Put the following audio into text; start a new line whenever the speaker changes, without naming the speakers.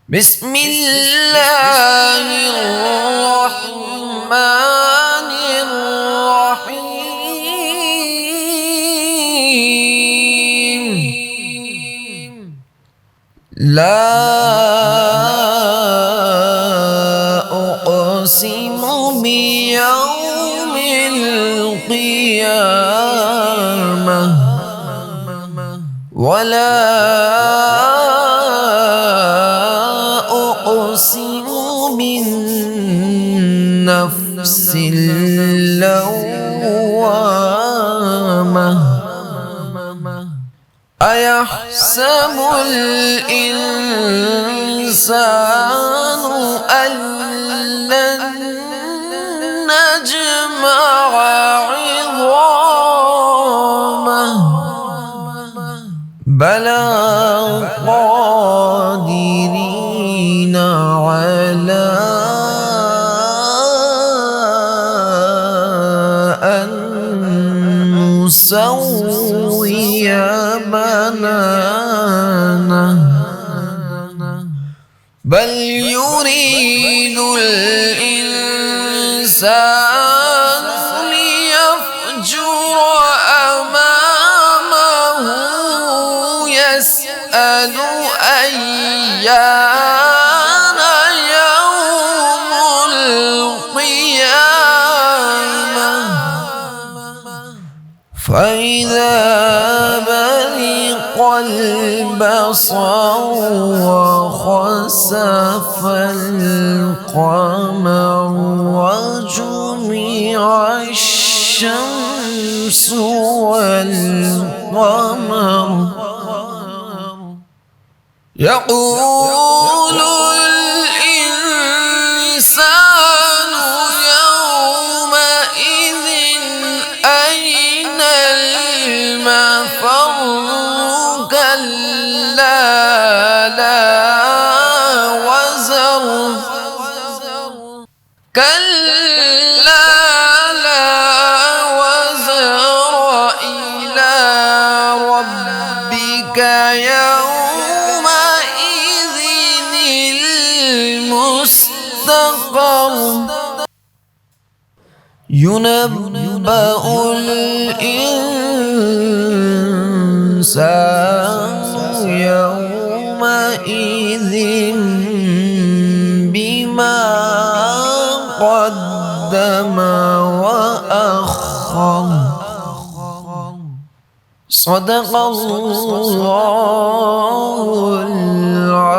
بسم الله الرحمن الرحيم. لا أقسم بيوم القيامة ولا أقسم بالنفس اللوامة. أيحسب الإنسان أن لن نجمع عظامه بلى قادرين على أن نسوي بنانه بل يريد الإنسان ليفجر أمامه يسأل أيان يوم القيامة فإذا برق البصر وخسف القمر وجمع الشمس والقمر يقول الإنسان يومئذ أين المفر كلا لا وزر كلا لا وزر إلى ربك يومئذ المستقر ينبأ الإنسان يومئذ بما قدم وأخر صدق الله العظيم.